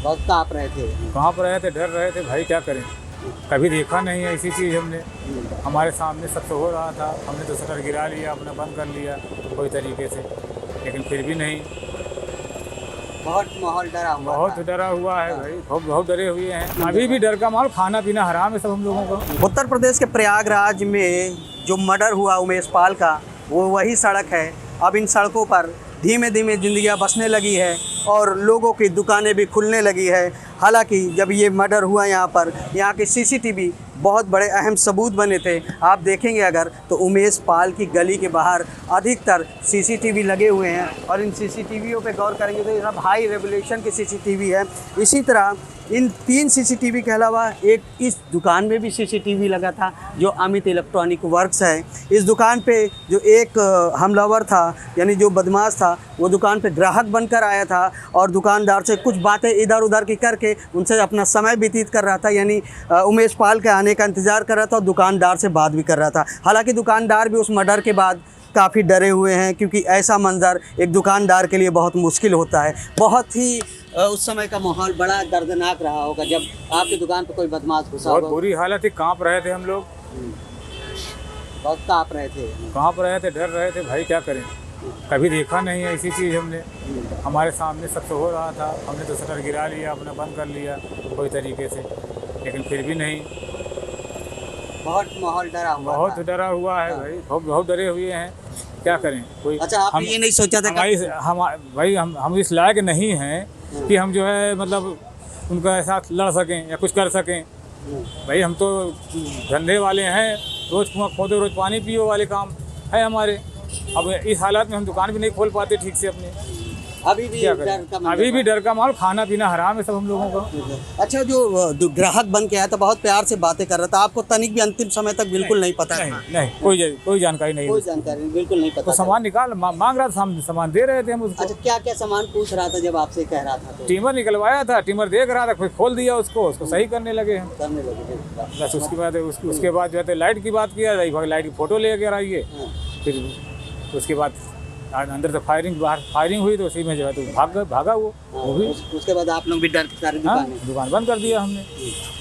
बहुत काँप रहे थे। कहाँ पर रहे थे, डर रहे थे भाई, क्या करें। कभी देखा नहीं है ऐसी चीज़ हमने। हमारे सामने सब तो हो रहा था, हमने तो शटर गिरा लिया, अपना बंद कर लिया कोई तरीके से, लेकिन फिर भी नहीं। बहुत माहौल डरा हुआ बहुत था। डरा हुआ है भाई, बहुत डरे हुए हैं। अभी भी डर का माहौल, खाना पीना हराम है सब हम लोगों को। उत्तर प्रदेश के प्रयागराज में जो मर्डर हुआ उमेश पाल का, वो वही सड़क है। अब इन सड़कों पर धीमे धीमे जिंदगियां बसने लगी है और लोगों की दुकानें भी खुलने लगी है। हालांकि जब ये मर्डर हुआ यहाँ पर, यहाँ के सीसीटीवी बहुत बड़े अहम सबूत बने थे। आप देखेंगे अगर तो उमेश पाल की गली के बाहर अधिकतर सीसीटीवी लगे हुए हैं और इन सीसीटीवियों पे गौर करेंगे तो ये सब हाई रेजोल्यूशन के सीसीटीवी है। इसी तरह इन 3 सीसीटीवी के अलावा एक इस दुकान में भी सीसीटीवी लगा था जो अमित इलेक्ट्रॉनिक वर्क्स है। इस दुकान पे जो एक हमलावर था, यानी जो बदमाश था, वो दुकान पे ग्राहक बनकर आया था और दुकानदार से कुछ बातें इधर उधर की करके उनसे अपना समय व्यतीत कर रहा था, यानी उमेश पाल के आने का इंतज़ार कर रहा था और दुकानदार से बात भी कर रहा था। हालांकि दुकानदार भी उस मर्डर के बाद काफ़ी डरे हुए हैं, क्योंकि ऐसा मंजर एक दुकानदार के लिए बहुत मुश्किल होता है। बहुत ही उस समय का माहौल बड़ा दर्दनाक रहा होगा जब आपकी दुकान पर कोई बदमाश घुसा बहुत होगा। बुरी हालत थी, काँप रहे थे हम लोग, बहुत काँप रहे थे। काँप रहे थे, डर रहे थे भाई, क्या करें। कभी देखा नहीं है ऐसी चीज़ हमने। हमारे सामने सब तो हो रहा था, हमने तो शटर गिरा लिया, अपना बंद कर लिया कोई तरीके से, लेकिन फिर भी नहीं। बहुत माहौल डरा हुआ बहुत था। डरा हुआ है भाई, बहुत डरे हुए हैं, क्या करें। कोई अच्छा, आपने ये नहीं सोचा था भाई हम इस लायक नहीं हैं कि हम जो है मतलब उनके साथ लड़ सकें या कुछ कर सकें। भाई हम तो धंधे वाले हैं, रोज़ कुआं खोदो रोज़ पानी पियो वाले काम है हमारे। अब इस हालात में हम दुकान भी नहीं खोल पाते ठीक से अपने, अभी भी क्या डर करें। का मंजर अभी भी डर का माहौल, खाना पीना हराम है सब हम लोगों का। अच्छा, जो ग्राहक बन के आया था, बहुत प्यार से बातें कर रहा था, आपको तनिक भी अंतिम समय तक बिल्कुल नहीं पता था? नहीं, कोई जानकारी नहीं। कोई जानकारी नहीं, बिल्कुल नहीं तो पता था। सामान निकाल मांग रहा था, सामान दे रहे थे हम उसको। अच्छा, क्या क्या सामान पूछ रहा था जब आपसे कह रहा था? तो टीमर निकलवाया था, टीमर देख रहा था, फिर खोल दिया उसको सही करने लगे हम। करने लगे थे। बस उसके बाद जो है लाइट की बात किया, लाइट की फ़ोटो ले कर आइए। फिर उसके बाद अंदर से फायरिंग हुई, तो उसी में जो है तो भागा वो भी। उसके बाद आप लोग भी डर के सारी दुकान बंद कर दिया हमने।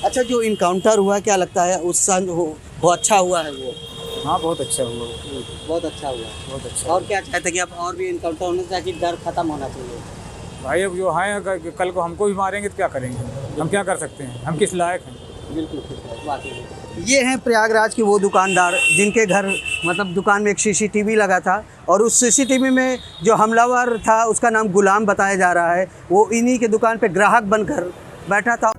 अच्छा, जो इनकाउंटर हुआ, क्या लगता है उस सन वो अच्छा हुआ है? वो हाँ, बहुत अच्छा हुआ, बहुत अच्छा हुआ। बहुत अच्छा। और क्या चाहते हैं कि अब और भी इनकाउंटर होने चाहिए, डर खत्म होना चाहिए? भाई अब जो हैं कल को हमको भी मारेंगे तो क्या करेंगे, हम क्या कर सकते हैं, हम किस लायक हैं। बिल्कुल। ये हैं प्रयागराज के वो दुकानदार जिनके घर मतलब दुकान में एक सीसीटीवी लगा था और उस सीसीटीवी में जो हमलावर था उसका नाम गुलाम बताया जा रहा है। वो इन्हीं के दुकान पे ग्राहक बनकर बैठा था।